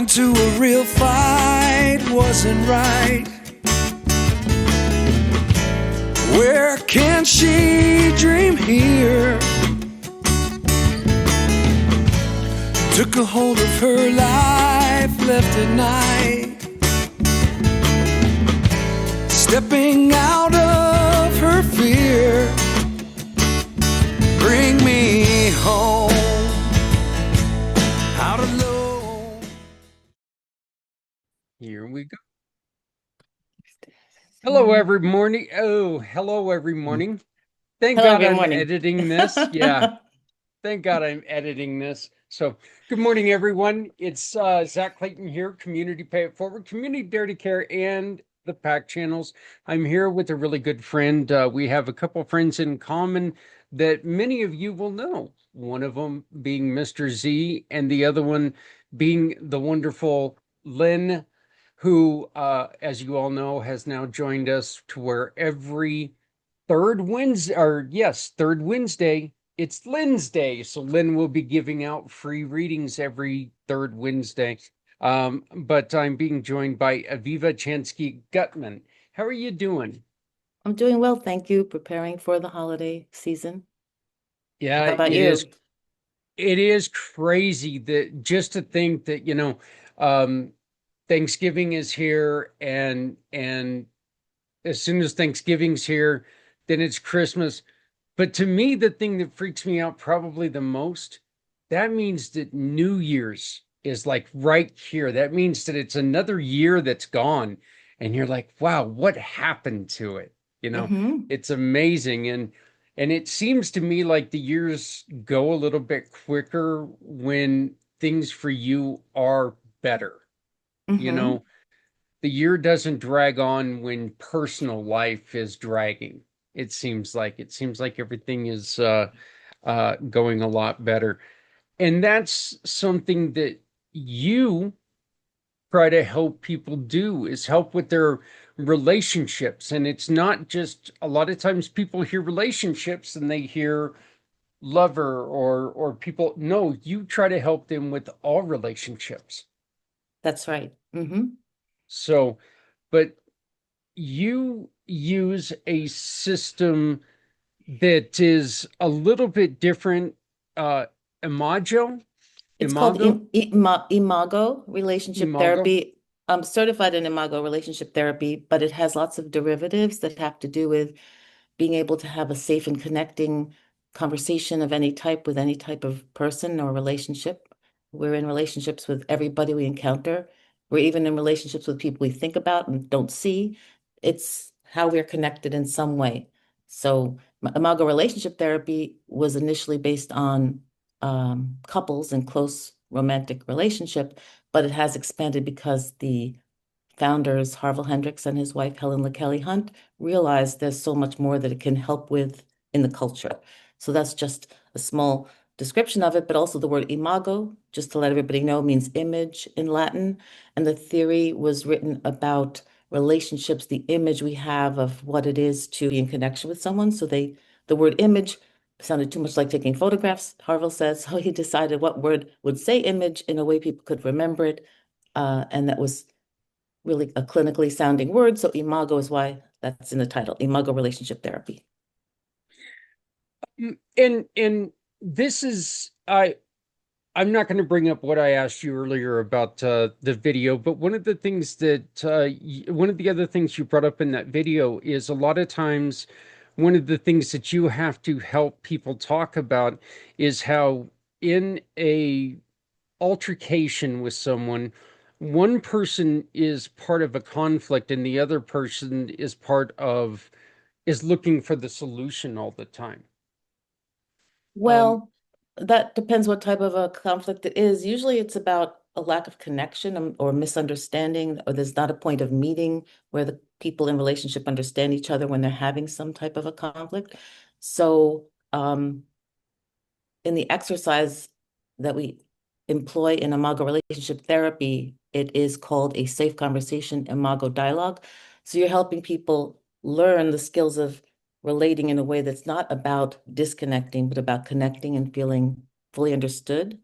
to a real fight wasn't right. Where can she dream here? Took a hold of her life, left at night, stepping out of her fear. Bring me home, out alone. Here we go. Hello, every morning. Oh, hello, every morning. Thank God I'm editing this. Yeah. Thank God I'm editing this. So good morning, everyone. It's Zak Clayton here, Community Pay It Forward, Community Dare to Care, and the pACT channels. I'm here with a really good friend. We have a couple friends in common that many of you will know. One of them being Mr. Z, and the other one being the wonderful Lynn, who, as you all know, has now joined us to where every third Wednesday, it's Lynn's Day. So Lynn will be giving out free readings every third Wednesday. But I'm being joined by Aviva Chansky Guttman. How are you doing? I'm doing well, thank you. Preparing for the holiday season. Yeah, How about you? It is crazy that just to think that, Thanksgiving is here, and as soon as Thanksgiving's here, then it's Christmas. But to me, the thing that freaks me out probably the most, that means that New Year's is like right here. That means that it's another year that's gone. And you're like, wow, what happened to it? It's amazing. And it seems to me like the years go a little bit quicker when things for you are better. The year doesn't drag on when personal life is dragging. It seems like everything is going a lot better. And that's something that you try to help people do, is help with their relationships. And it's not just, a lot of times people hear relationships and they hear lover or people. No, you try to help them with all relationships. That's right. So, but you use a system that is a little bit different. Imago? It's Imago? called Imago relationship therapy. I'm certified in Imago relationship therapy, but it has lots of derivatives that have to do with being able to have a safe and connecting conversation of any type with any type of person or relationship. We're in relationships with everybody we encounter. We're even in relationships with people we think about and don't see. It's how we're connected in some way. So Imago relationship therapy was initially based on couples in close romantic relationship, but it has expanded because the founders, Harville Hendrix and his wife, Helen LaKelly Hunt, realized there's so much more that it can help with in the culture. So that's just a small description of it, but also the word imago, just to let everybody know, means image in Latin. And the theory was written about relationships, the image we have of what it is to be in connection with someone. So the word image sounded too much like taking photographs, Harville says. So he decided what word would say image in a way people could remember it. And that was really a clinically sounding word. So Imago is why that's in the title, Imago relationship therapy. And this is, I'm not going to bring up what I asked you earlier about the video, but one of the things that one of the other things you brought up in that video is a lot of times one of the things that you have to help people talk about is how in a altercation with someone, one person is part of a conflict and the other person is looking for the solution all the time. Well, that depends what type of a conflict it is. Usually it's about a lack of connection or misunderstanding, or there's not a point of meeting where the people in relationship understand each other when they're having some type of a conflict. So in the exercise that we employ in Imago relationship therapy, it is called a safe conversation Imago dialogue. So you're helping people learn the skills of relating in a way that's not about disconnecting, but about connecting and feeling fully understood.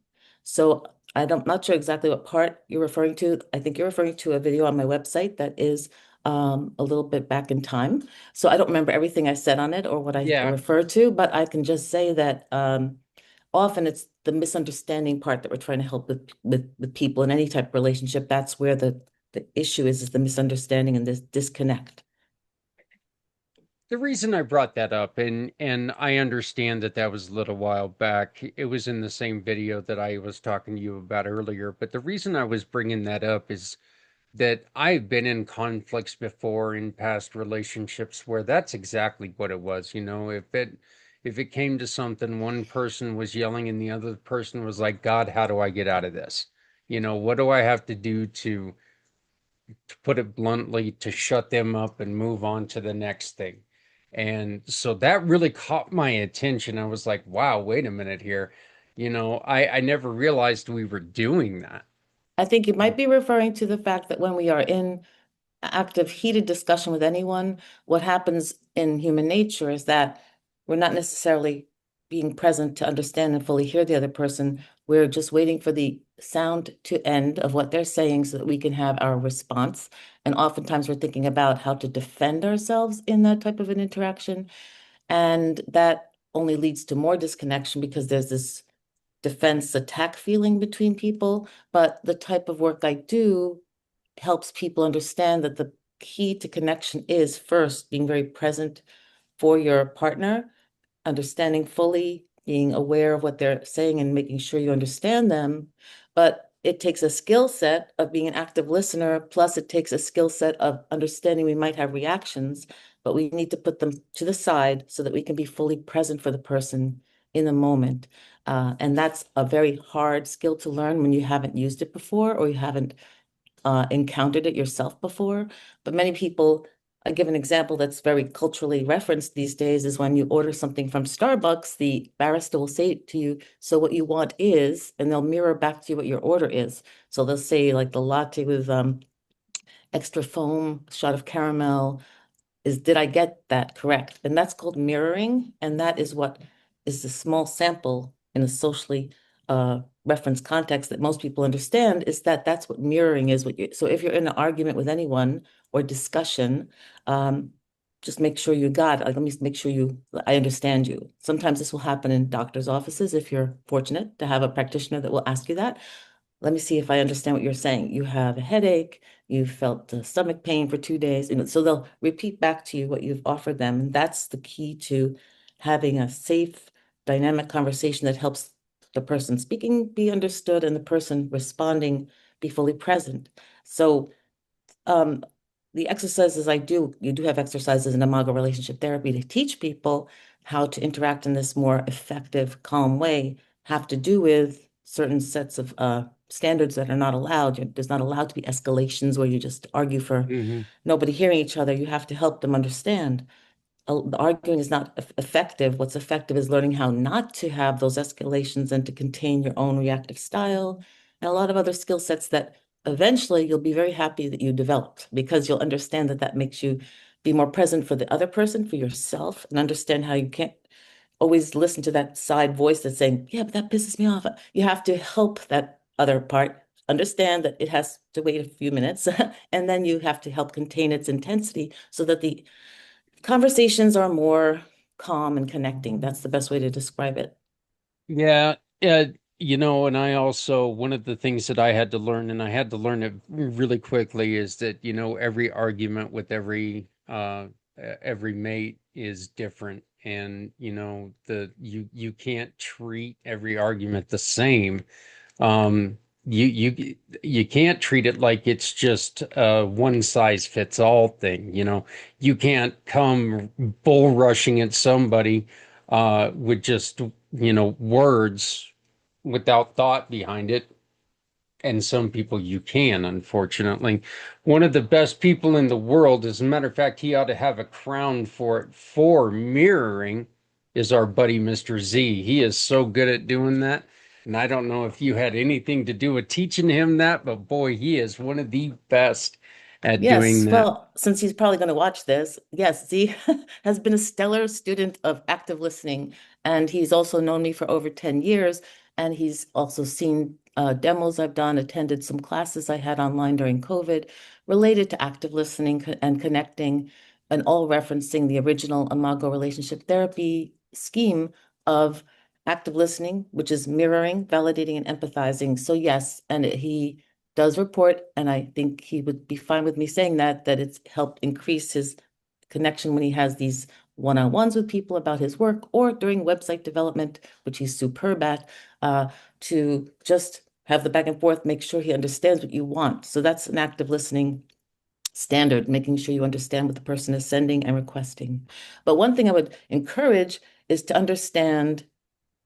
So not sure exactly what part you're referring to. I think you're referring to a video on my website that is a little bit back in time. So I don't remember everything I said on it or what I Yeah. referred to, but I can just say that often it's the misunderstanding part that we're trying to help with people in any type of relationship. That's where the issue is the misunderstanding and this disconnect. The reason I brought that up, and I understand that that was a little while back. It was in the same video that I was talking to you about earlier. But the reason I was bringing that up is that I've been in conflicts before in past relationships where that's exactly what it was. If it came to something, one person was yelling and the other person was like, God, how do I get out of this? What do I have to do to put it bluntly, to shut them up and move on to the next thing? And so that really caught my attention. I was like, wow, wait a minute here. I never realized we were doing that. I think you might be referring to the fact that when we are in active, heated discussion with anyone, what happens in human nature is that we're not necessarily being present to understand and fully hear the other person. We're just waiting for the sound to end of what they're saying so that we can have our response. And oftentimes we're thinking about how to defend ourselves in that type of an interaction. And that only leads to more disconnection because there's this defense attack feeling between people. But the type of work I do helps people understand that the key to connection is first being very present for your partner, understanding fully, being aware of what they're saying and making sure you understand them. But it takes a skill set of being an active listener, plus it takes a skill set of understanding we might have reactions, but we need to put them to the side so that we can be fully present for the person in the moment. And that's a very hard skill to learn when you haven't used it before or you haven't encountered it yourself before. But many people, I give an example that's very culturally referenced these days is when you order something from Starbucks, the barista will say to you, so what you want is, and they'll mirror back to you what your order is. So they'll say like the latte with extra foam, shot of caramel, did I get that correct? And that's called mirroring. And that is what is a small sample in a socially referenced context that most people understand is that that's what mirroring is. So if you're in an argument with anyone or discussion, just make sure you got, like, let me make sure I understand you. Sometimes this will happen in doctor's offices if you're fortunate to have a practitioner that will ask you that. Let me see if I understand what you're saying. You have a headache, you felt stomach pain for 2 days. So they'll repeat back to you what you've offered them. And that's the key to having a safe, dynamic conversation that helps the person speaking be understood and the person responding be fully present. So the exercises you do have exercises in Imago relationship therapy to teach people how to interact in this more effective, calm way, have to do with certain sets of standards that are not allowed. There's not allowed to be escalations where you just argue for nobody hearing each other. You have to help them understand. The arguing is not effective. What's effective is learning how not to have those escalations and to contain your own reactive style and a lot of other skill sets that eventually you'll be very happy that you developed because you'll understand that that makes you be more present for the other person, for yourself, and understand how you can't always listen to that side voice that's saying, yeah, but that pisses me off. You have to help that other part understand that it has to wait a few minutes and then you have to help contain its intensity so that the conversations are more calm and connecting. That's the best way to describe it. Yeah, and I also, one of the things that I had to learn, and I had to learn it really quickly, is that, every argument with every mate is different. And, you can't treat every argument the same. Um, you can't treat it like it's just a one size fits all thing. You can't come bull rushing at somebody with just words without thought behind it. And some people you can, unfortunately. One of the best people in the world, as a matter of fact, he ought to have a crown for it, for mirroring, is our buddy Mr. Z. He is so good at doing that. And I don't know if you had anything to do with teaching him that, but boy, he is one of the best at doing Yes, that. well, since he's probably going to watch this, yes, Z has been a stellar student of active listening, and he's also known me for over 10 years, and he's also seen demos I've done, attended some classes I had online during COVID related to active listening and connecting, and all referencing the original Imago relationship therapy scheme of active listening, which is mirroring, validating, and empathizing. So yes, and he does report, and I think he would be fine with me saying that it's helped increase his connection when he has these one-on-ones with people about his work, or during website development, which he's superb at, to just have the back and forth, make sure he understands what you want. So that's an active listening standard, making sure you understand what the person is sending and requesting. But one thing I would encourage is to understand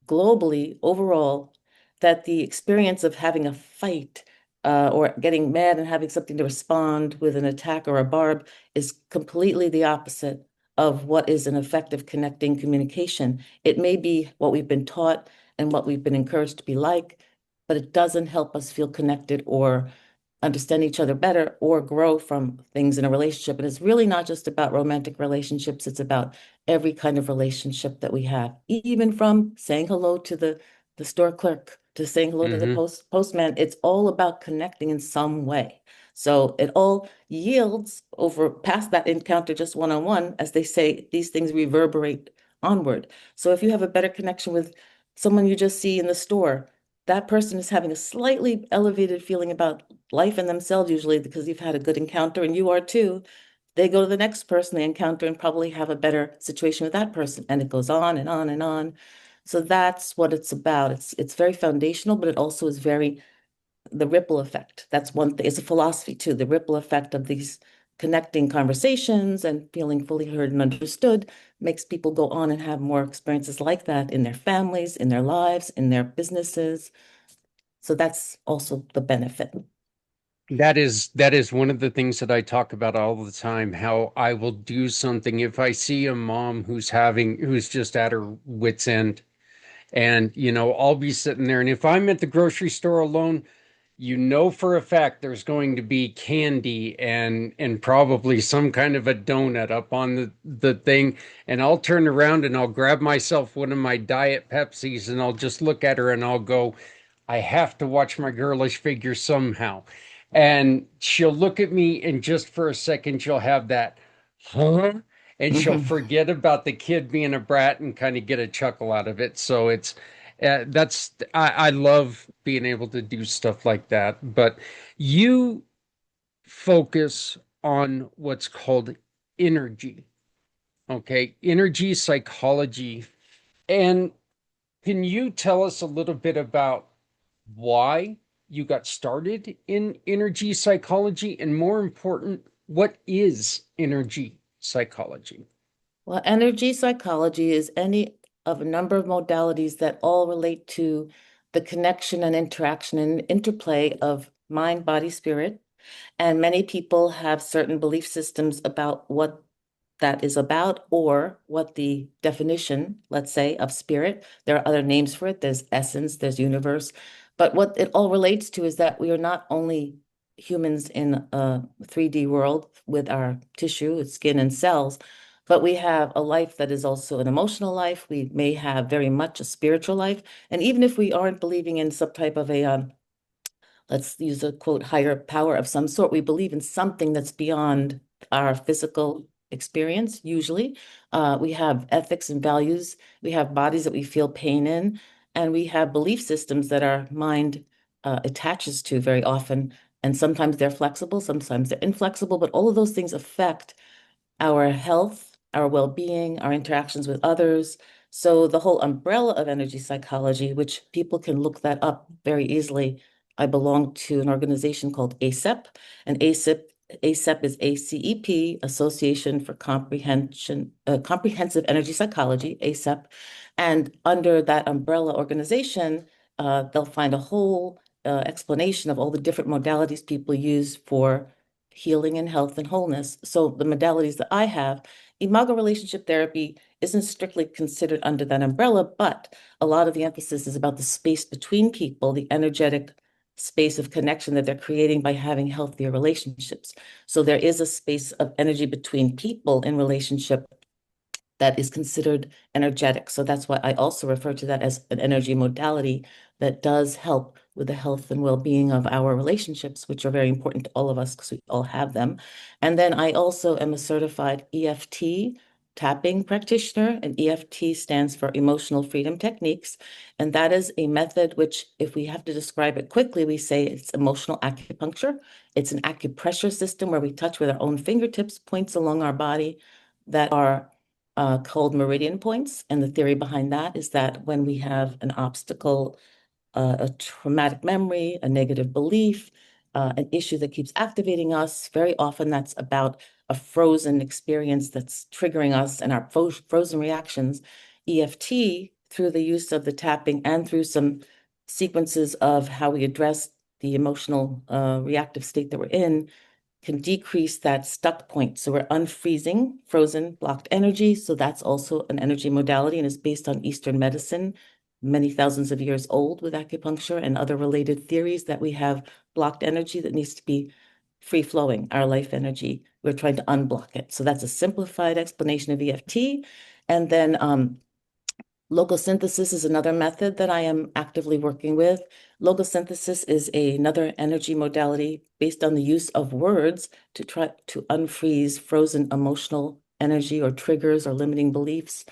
globally, overall, that the experience of having a fight or getting mad and having something to respond with an attack or a barb is completely the opposite of what is an effective connecting communication. It may be what we've been taught and what we've been encouraged to be like, but it doesn't help us feel connected or understand each other better or grow from things in a relationship. And it's really not just about romantic relationships. It's about every kind of relationship that we have, even from saying hello to the store clerk to saying hello to the postman. It's all about connecting in some way. So it all yields over past that encounter, just one-on-one, as they say, these things reverberate onward. So if you have a better connection with someone you just see in the store, that person is having a slightly elevated feeling about life and themselves, usually because you've had a good encounter and you are too. They go to the next person they encounter and probably have a better situation with that person. And it goes on and on and on. So that's what it's about. It's very foundational, but it also is very the ripple effect. That's one thing. It's a philosophy too, the ripple effect of these connecting conversations and feeling fully heard and understood makes people go on and have more experiences like that in their families, in their lives, in their businesses. So that's also the benefit. That is one of the things that I talk about all the time, how I will do something if I see a mom who's just at her wit's end. And, I'll be sitting there. And if I'm at the grocery store alone, for a fact there's going to be candy and probably some kind of a donut up on the thing. And I'll turn around and I'll grab myself one of my Diet Pepsis and I'll just look at her and I'll go, I have to watch my girlish figure somehow. And she'll look at me and just for a second she'll have that, huh? And she'll forget about the kid being a brat and kind of get a chuckle out of it. So I love being able to do stuff like that. But you focus on what's called energy, okay? Energy psychology. And can you tell us a little bit about why you got started in energy psychology? And more important, what is energy psychology? Well, energy psychology is any of a number of modalities that all relate to the connection and interaction and interplay of mind, body, spirit. And many people have certain belief systems about what that is about or what the definition, let's say, of spirit. There are other names for it. There's essence, there's universe. But what it all relates to is that we are not only humans in a 3D world with our tissue, skin, and cells, but we have a life that is also an emotional life. We may have very much a spiritual life. And even if we aren't believing in some type of a let's use a quote, higher power of some sort. We believe in something that's beyond our physical experience, usually. We have ethics and values. We have bodies that we feel pain in, and we have belief systems that our mind attaches to very often. And sometimes they're flexible, sometimes they're inflexible, but all of those things affect our health, our well-being, our interactions with others. So the whole umbrella of energy psychology, which people can look that up very easily. I belong to an organization called ACEP, and ACEP is ACEP, Association for Comprehensive Energy Psychology, ACEP. And under that umbrella organization, they'll find a whole explanation of all the different modalities people use for healing and health and wholeness. So the modalities that I have, Imago relationship therapy isn't strictly considered under that umbrella, but a lot of the emphasis is about the space between people, the energetic space of connection that they're creating by having healthier relationships. So there is a space of energy between people in relationship that is considered energetic. So that's why I also refer to that as an energy modality that does help with the health and well-being of our relationships, which are very important to all of us because we all have them. And then I also am a certified EFT tapping practitioner, and EFT stands for Emotional Freedom Techniques. And that is a method which, if we have to describe it quickly, we say it's emotional acupuncture. It's an acupressure system where we touch with our own fingertips points along our body that are called meridian points. And the theory behind that is that when we have an obstacle, a traumatic memory, a negative belief, an issue that keeps activating us, very often that's about a frozen experience that's triggering us and our frozen reactions. EFT, through the use of the tapping and through some sequences of how we address the emotional reactive state that we're in, can decrease that stuck point. So we're unfreezing frozen, blocked energy. So that's also an energy modality and is based on Eastern medicine, many thousands of years old with acupuncture and other related theories that we have blocked energy that needs to be free flowing, our life energy. We're trying to unblock it. So that's a simplified explanation of EFT. And then Logosynthesis is another method that I am actively working with. Logosynthesis is another energy modality based on the use of words to try to unfreeze frozen emotional energy or triggers or limiting beliefs.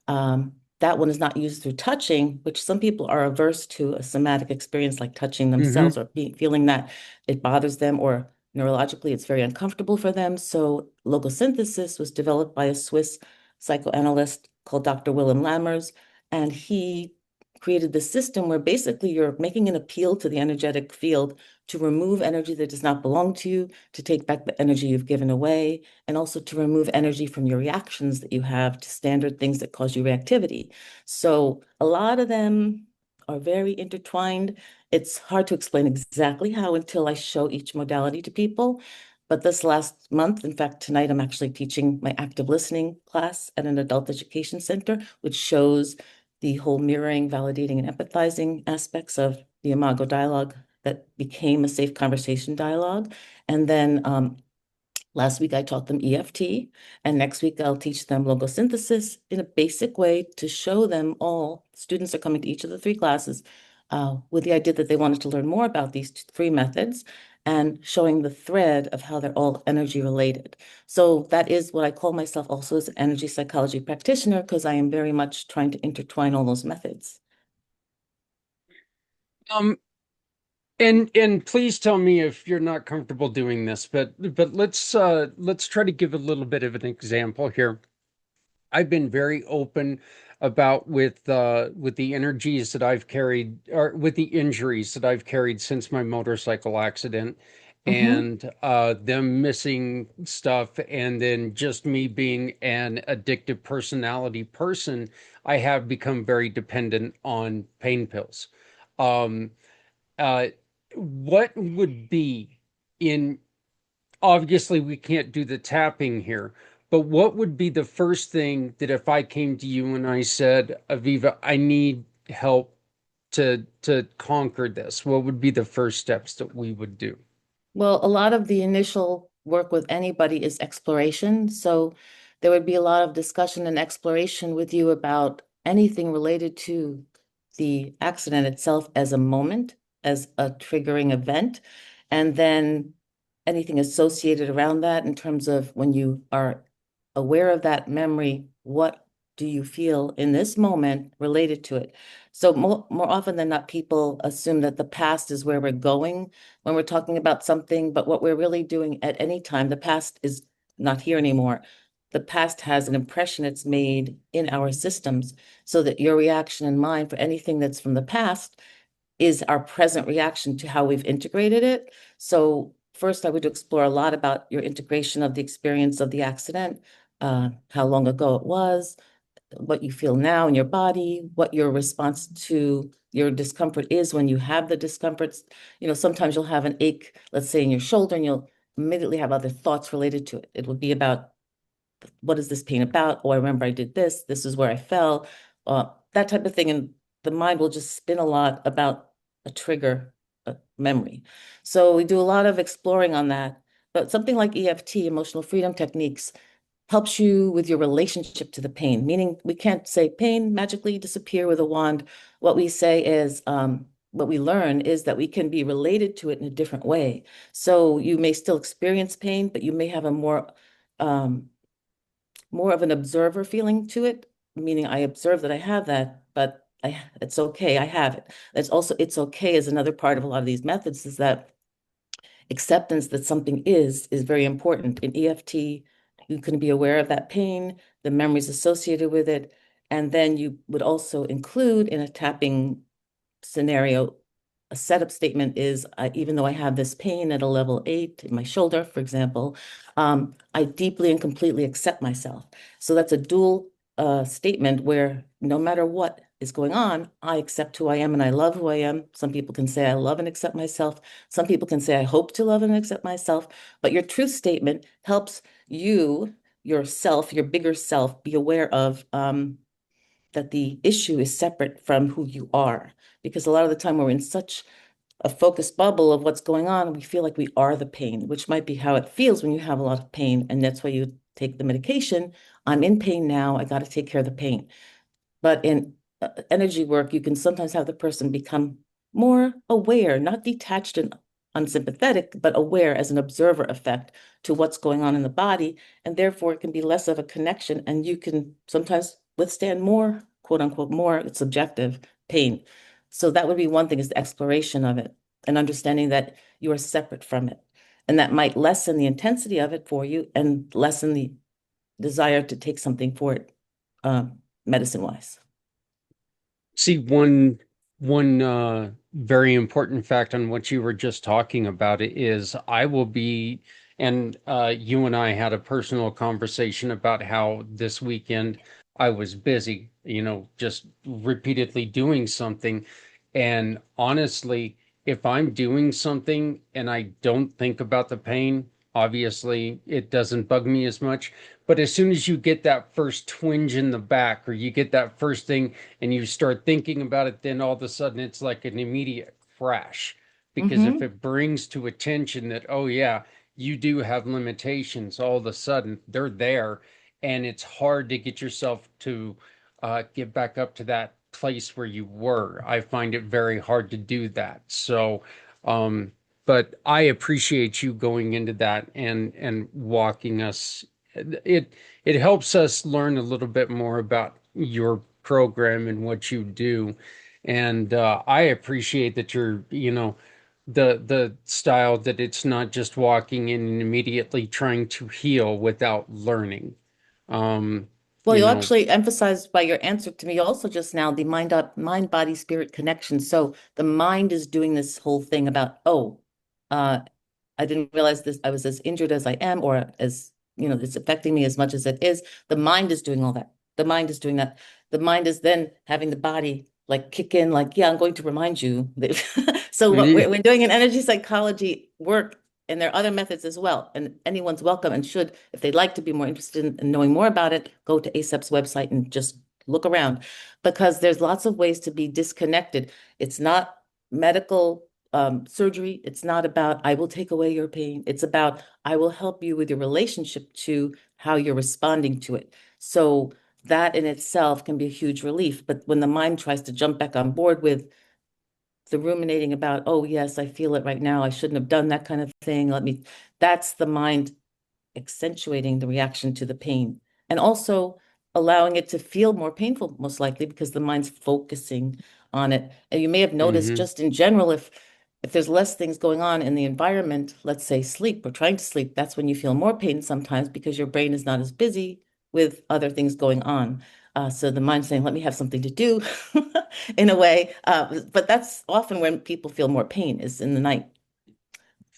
That one is not used through touching, which some people are averse to a somatic experience like touching themselves or feeling that it bothers them, or neurologically it's very uncomfortable for them. So logosynthesis was developed by a Swiss psychoanalyst called Dr. Willem Lammers, and he created this system where basically you're making an appeal to the energetic field to remove energy that does not belong to you, to take back the energy you've given away, and also to remove energy from your reactions that you have to standard things that cause you reactivity. So a lot of them are very intertwined. It's hard to explain exactly how until I show each modality to people. But this last month, in fact, tonight, I'm actually teaching my active listening class at an adult education center, which shows the whole mirroring, validating, and empathizing aspects of the Imago dialogue that became a safe conversation dialogue. And then last week I taught them EFT, and next week I'll teach them logosynthesis in a basic way to show them all. Students are coming to each of the three classes with the idea that they wanted to learn more about these three methods and showing the thread of how they're all energy related. So that is what I call myself also as an energy psychology practitioner, because I am very much trying to intertwine all those methods. And please tell me if you're not comfortable doing this, but let's try to give a little bit of an example here. I've been very open about with the energies that I've carried, or with the injuries that I've carried since my motorcycle accident, and them missing stuff, and then just me being an addictive personality person, I have become very dependent on pain pills. Um, uh, what would be in, obviously we can't do the tapping here, but what would be the first thing that if I came to you and I said, Aviva, I need help to conquer this, what would be the first steps that we would do? Well, a lot of the initial work with anybody is exploration. So there would be a lot of discussion and exploration with you about anything related to the accident itself as a moment, as a triggering event, and then anything associated around that in terms of when you are aware of that memory, what do you feel in this moment related to it? So more often than not, people assume that the past is where we're going when we're talking about something, but what we're really doing at any time, the past is not here anymore. The past has an impression it's made in our systems, so that your reaction and mine for anything that's from the past is our present reaction to how we've integrated it. So first, I would explore a lot about your integration of the experience of the accident, how long ago it was, what you feel now in your body, what your response to your discomfort is when you have the discomforts. You know, sometimes you'll have an ache, let's say in your shoulder, and you'll immediately have other thoughts related to it. It will be about, what is this pain about? Oh, I remember I did this. This is where I fell. That type of thing. And the mind will just spin a lot about a trigger, a memory. So we do a lot of exploring on that. But something like EFT, emotional freedom techniques, helps you with your relationship to the pain, meaning we can't say pain magically disappear with a wand. What we say is, what we learn is that we can be related to it in a different way. So you may still experience pain, but you may have a more of an observer feeling to it, meaning I observe that I have that, but it's okay, I have it. It's okay is another part of a lot of these methods, is that acceptance that something is very important. In EFT, you can be aware of that pain, the memories associated with it, and then you would also include in a tapping scenario, a setup statement is, even though I have this pain at a level 8 in my shoulder, for example, I deeply and completely accept myself. So that's a dual statement where no matter what is going on, I accept who I am and I love who I am. Some people can say I love and accept myself. Some people can say I hope to love and accept myself. But your truth statement helps you, yourself, your bigger self, be aware of that the issue is separate from who you are. Because a lot of the time we're in such a focused bubble of what's going on, we feel like we are the pain, which might be how it feels when you have a lot of pain. And that's why you take the medication. I'm in pain now. I got to take care of the pain. But in energy work, you can sometimes have the person become more aware, not detached and unsympathetic, but aware as an observer effect to what's going on in the body. And therefore, it can be less of a connection. And you can sometimes withstand more, quote unquote, more, it's subjective pain. So that would be one thing, is the exploration of it and understanding that you are separate from it. And that might lessen the intensity of it for you and lessen the desire to take something for it, medicine-wise. See, one very important fact on what you were just talking about is I will be, and you and I had a personal conversation about how this weekend I was busy, just repeatedly doing something. And honestly, if I'm doing something and I don't think about the pain, obviously it doesn't bug me as much. But as soon as you get that first twinge in the back, or you get that first thing and you start thinking about it, then all of a sudden it's like an immediate crash. Because if Mm-hmm. it brings to attention that, oh, yeah, you do have limitations, all of a sudden they're there. And it's hard to get yourself to get back up to that place where you were. I find it very hard to do that. So, but I appreciate you going into that and walking us. It helps us learn a little bit more about your program and what you do. And I appreciate that you're, the style that it's not just walking in and immediately trying to heal without learning. Um, Well, you you know, actually emphasized by your answer to me also just now the mind body spirit connection. So the mind is doing this whole thing about, oh, uh, I didn't realize this, I was as injured as I am, or as, it's affecting me as much as it is. The mind is doing all that. The mind is doing that. The mind is then having the body like kick in, like, yeah, I'm going to remind you that. So what yeah. we're doing in energy psychology work, and there are other methods as well. And anyone's welcome and should, if they'd like to be more interested in knowing more about it, go to ASAP's website and just look around, because there's lots of ways to be disconnected. It's not medical surgery. It's not about, I will take away your pain. It's about, I will help you with your relationship to how you're responding to it. So that in itself can be a huge relief. But when the mind tries to jump back on board with the ruminating about, oh, yes, I feel it right now, I shouldn't have done that kind of thing. That's the mind accentuating the reaction to the pain and also allowing it to feel more painful, most likely because the mind's focusing on it. And you may have noticed Hmm. just in general, if there's less things going on in the environment, let's say sleep or trying to sleep, that's when you feel more pain sometimes because your brain is not as busy with other things going on. So the mind's saying, let me have something to do in a way. But that's often when people feel more pain is in the night,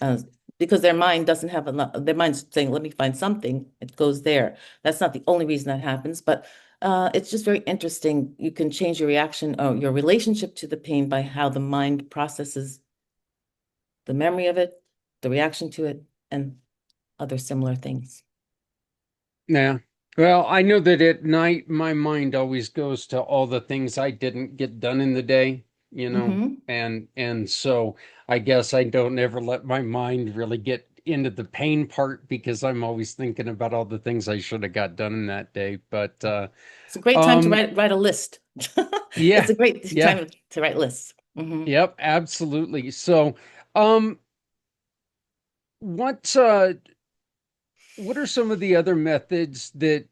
uh, because their mind doesn't have enough, their mind's saying, let me find something. It goes there. That's not the only reason that happens, but it's just very interesting. You can change your reaction or your relationship to the pain by how the mind processes the memory of it, the reaction to it, and other similar things. Yeah. Well, I know that at night my mind always goes to all the things I didn't get done in the day, Hmm. and so I guess I don't ever let my mind really get into the pain part because I'm always thinking about all the things I should have got done in that day. But It's a great time to um write a list. It's yeah, a great yeah. time to write lists. Hmm. Yep, absolutely. So, um, what what are some of the other methods that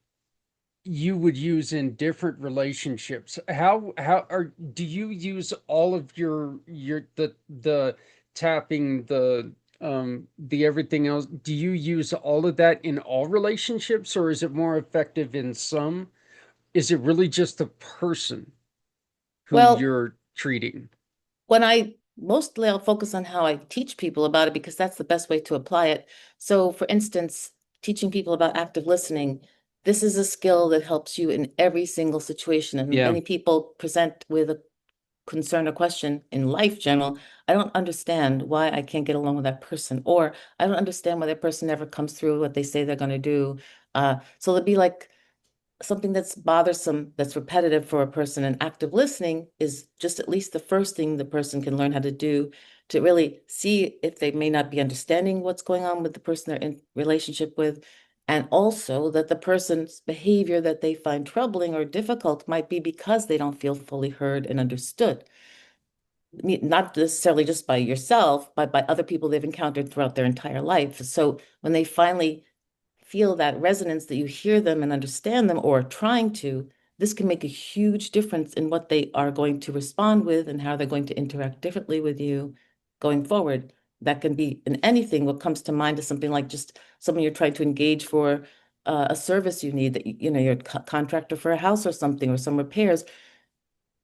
you would use in different relationships? How are do you use all of your the tapping, the everything else? Do you use all of that in all relationships, or is it more effective in some? Is it really just the person who Well, you're treating? when I mostly I'll focus on how I teach people about it because that's the best way to apply it. So, for instance, teaching people about active listening, this is a skill that helps you in every single situation. And Yeah. many people present with a concern or question in life general. I don't understand why I can't get along with that person, or I don't understand why that person never comes through what they say they're going to do. So it'd be like something that's bothersome, that's repetitive for a person, and active listening is just at least the first thing the person can learn how to do to really see if they may not be understanding what's going on with the person they're in relationship with. And also that the person's behavior that they find troubling or difficult might be because they don't feel fully heard and understood. Not necessarily just by yourself, but by other people they've encountered throughout their entire life. So when they finally feel that resonance that you hear them and understand them or trying to, this can make a huge difference in what they are going to respond with and how they're going to interact differently with you going forward. That can be in anything. What comes to mind is something like just someone you're trying to engage for a service you need that you know you're a contractor for a house or something or some repairs.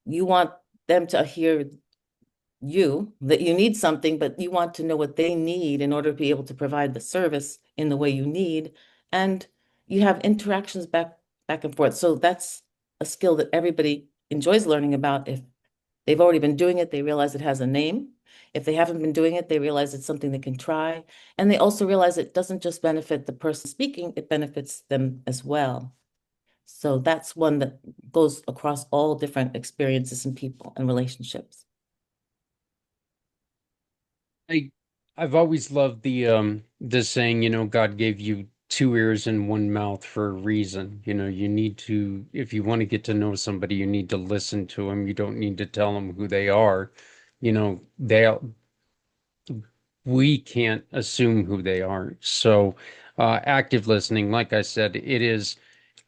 You want them to hear you that you need something, but you want to know what they need in order to be able to provide the service in the way you need. And you have interactions back and forth. So that's a skill that everybody enjoys learning about. If they've already been doing it, they realize it has a name. If they haven't been doing it, they realize it's something they can try. And they also realize it doesn't just benefit the person speaking, it benefits them as well. So that's one that goes across all different experiences and people and relationships. I I've always loved the saying, God gave you two ears and one mouth for a reason. You need to, if you want to get to know somebody, you need to listen to them. You don't need to tell them who they are. They'll we can't assume who they are. So, active listening, like I said, it is.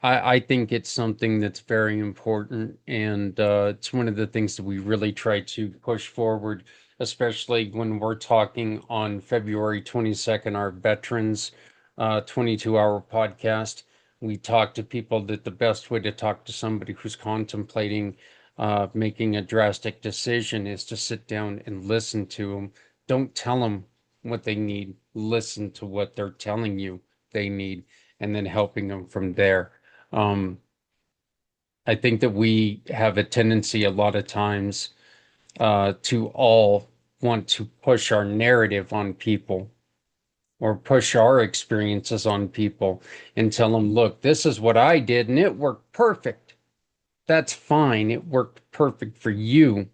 I think it's something that's very important, and it's one of the things that we really try to push forward, especially when we're talking on February 22nd, our Veterans 22-hour podcast. We talk to people that the best way to talk to somebody who's contemplating making a drastic decision is to sit down and listen to them. Don't tell them what they need. Listen to what they're telling you they need, and then helping them from there. Um, I think that we have a tendency a lot of times to all want to push our narrative on people or push our experiences on people and tell them, look, this is what I did and it worked perfect. That's fine. It worked perfect for you.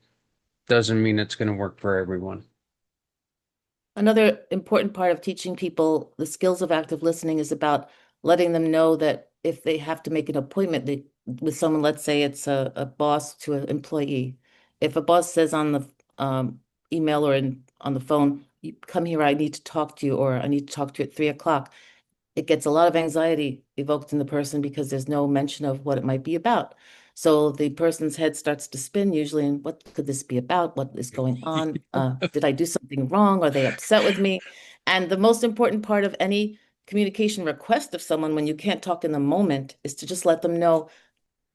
Doesn't mean it's going to work for everyone. Another important part of teaching people the skills of active listening is about letting them know that if they have to make an appointment with someone, let's say it's a boss to an employee, if a boss says on the email or on the phone, "You come here, I need to talk to you," or "I need to talk to you at 3 o'clock," it gets a lot of anxiety evoked in the person because there's no mention of what it might be about. So the person's head starts to spin usually, and what could this be about? What is going on? Did I do something wrong? Are they upset with me? And the most important part of any communication request of someone when you can't talk in the moment is to just let them know,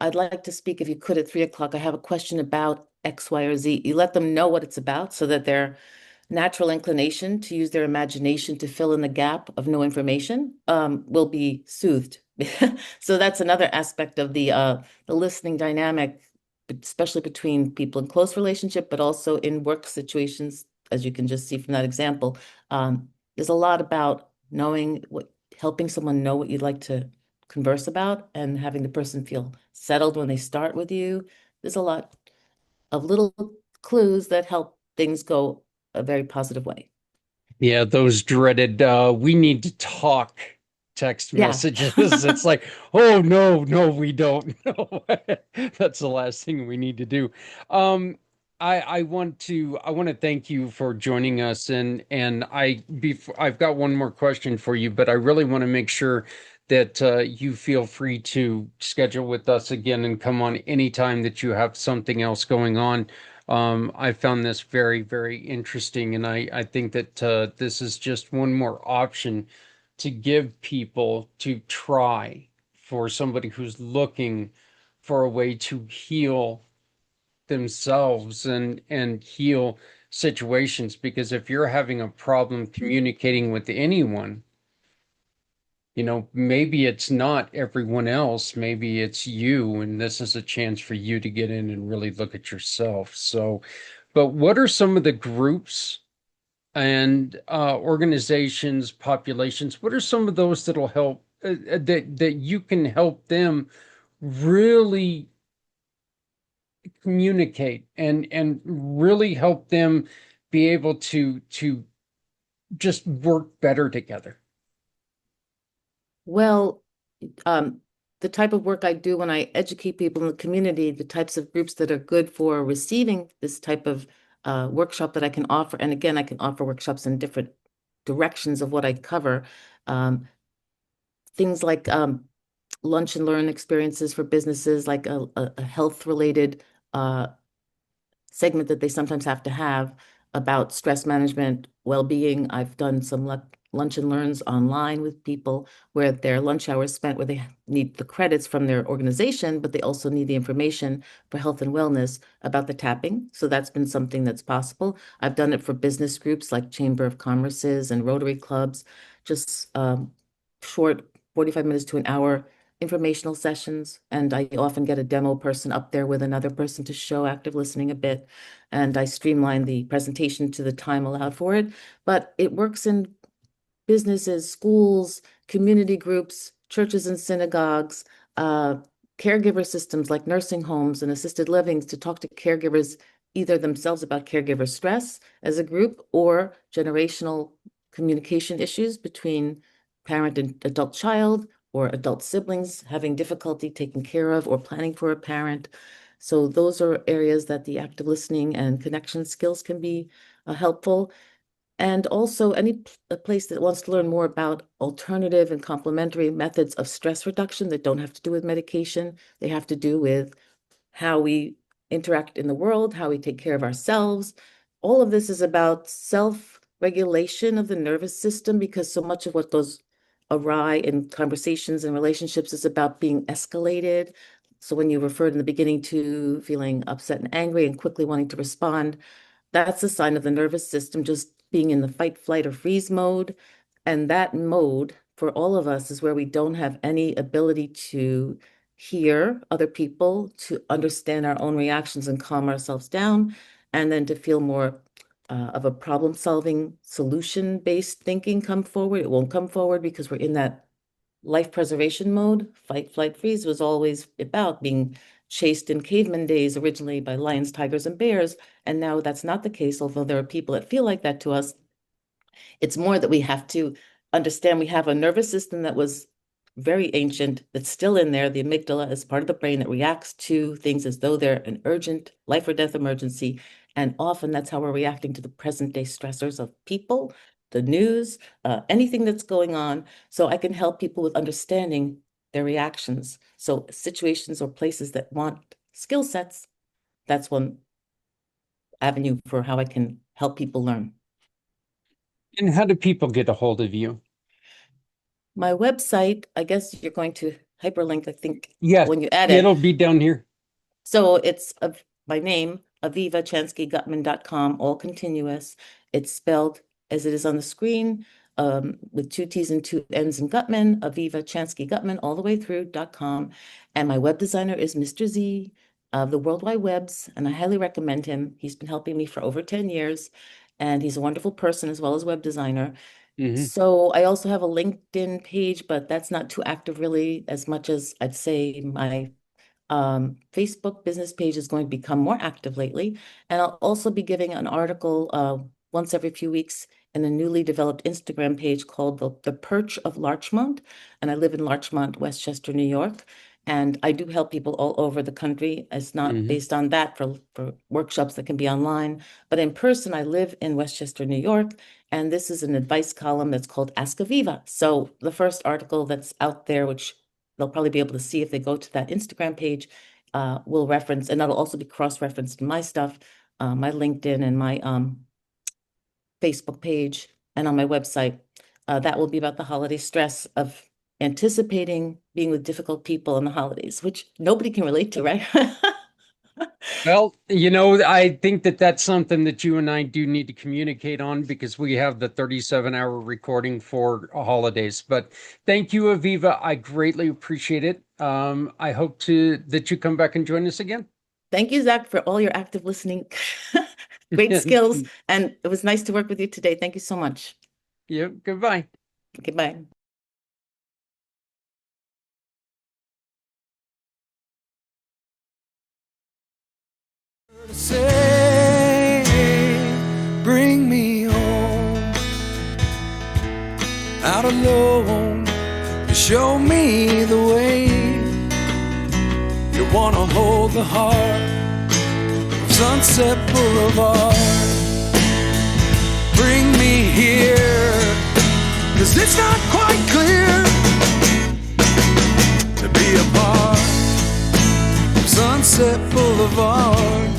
"I'd like to speak if you could at 3 o'clock. I have a question about X, Y, or Z." You let them know what it's about so that their natural inclination to use their imagination to fill in the gap of no information will be soothed. So that's another aspect of the listening dynamic, especially between people in close relationship, but also in work situations, as you can just see from that example. There's a lot about knowing what, helping someone know what you'd like to converse about and having the person feel settled when they start with you. There's a lot of little clues that help things go a very positive way. Yeah, those dreaded we need to talk text Yeah. messages. It's like, oh no, no, we don't. No. That's the last thing we need to do. Um, I want to thank you for joining us, and I've got one more question for you, but I really want to make sure that you feel free to schedule with us again and come on anytime that you have something else going on. I found this very, very interesting, and I think that this is just one more option to give people to try for somebody who's looking for a way to heal themselves and heal situations, because if you're having a problem communicating with anyone, maybe it's not everyone else, maybe it's you, and this is a chance for you to get in and really look at yourself. So, but what are some of the groups and organizations, populations, what are some of those that'll help that you can help them really communicate and really help them be able to just work better together? Well, the type of work I do when I educate people in the community, the types of groups that are good for receiving this type of workshop that I can offer. And again, I can offer workshops in different directions of what I cover. Things like lunch and learn experiences for businesses, like a health related segment that they sometimes have to have about stress management, well-being. I've done some lunch and learns online with people where their lunch hour is spent where they need the credits from their organization, but they also need the information for health and wellness about the tapping. So that's been something that's possible. I've done it for business groups like Chamber of Commerce's and Rotary Clubs, just short 45 minutes to an hour informational sessions, and I often get a demo person up there with another person to show active listening a bit, and I streamline the presentation to the time allowed for it. But it works in businesses, schools, community groups, churches and synagogues, caregiver systems like nursing homes and assisted livings to talk to caregivers either themselves about caregiver stress as a group or generational communication issues between parent and adult child, or adult siblings having difficulty taking care of or planning for a parent. So those are areas that the active listening and connection skills can be helpful. And also a place that wants to learn more about alternative and complementary methods of stress reduction that don't have to do with medication. They have to do with how we interact in the world, how we take care of ourselves. All of this is about self-regulation of the nervous system, because so much of what goes awry in conversations and relationships is about being escalated. So when you referred in the beginning to feeling upset and angry and quickly wanting to respond, that's a sign of the nervous system just being in the fight, flight, or freeze mode. And that mode for all of us is where we don't have any ability to hear other people, to understand our own reactions and calm ourselves down, and then to feel more of a problem-solving, solution-based thinking come forward. It won't come forward because we're in that life preservation mode. Fight, flight, freeze was always about being chased in caveman days originally by lions, tigers, and bears. And now that's not the case, although there are people that feel like that to us. It's more that we have to understand we have a nervous system that was very ancient, that's still in there. The amygdala is part of the brain that reacts to things as though they're an urgent life or death emergency. And often that's how we're reacting to the present day stressors of people, the news, anything that's going on. So I can help people with understanding their reactions. So situations or places that want skill sets, that's one avenue for how I can help people learn. And how do people get a hold of you? My website, I guess you're going to hyperlink, I think, Yeah, when you add it'll it. be down here. So it's my name, avivachanskyguttman.com, all continuous. It's spelled as it is on the screen, with 2 T's and 2 N's in Guttman, Aviva Chansky Guttman, all the way through.com. And my web designer is Mr. Z of the World Wide Webs, and I highly recommend him. He's been helping me for over 10 years, and he's a wonderful person as well as web designer. So I also have a LinkedIn page, but that's not too active really, as much as I'd say my Facebook business page is going to become more active lately. And I'll also be giving an article once every few weeks in a newly developed Instagram page called the Perch of Larchmont. And I live in Larchmont, Westchester, New York. And I do help people all over the country. It's not based on that for workshops that can be online, but in person, I live in Westchester, New York, and this is an advice column that's called Ask Aviva. So the first article that's out there, which they'll probably be able to see if they go to that Instagram page, will reference, and that'll also be cross-referenced in my stuff, my LinkedIn and my Facebook page, and on my website. That will be about the holiday stress of anticipating being with difficult people in the holidays, which nobody can relate to, right? Well, I think that that's something that you and I do need to communicate on, because we have the 37-hour recording for holidays. But thank you, Aviva. I greatly appreciate it. I hope that you come back and join us again. Thank you, Zach, for all your active listening. Great skills. And it was nice to work with you today. Thank you so much. Yep. Goodbye. Goodbye. Say, bring me home, out alone, you show me the way. You wanna hold the heart of Sunset Boulevard. Bring me here, 'cause it's not quite clear to be a part of Sunset Boulevard.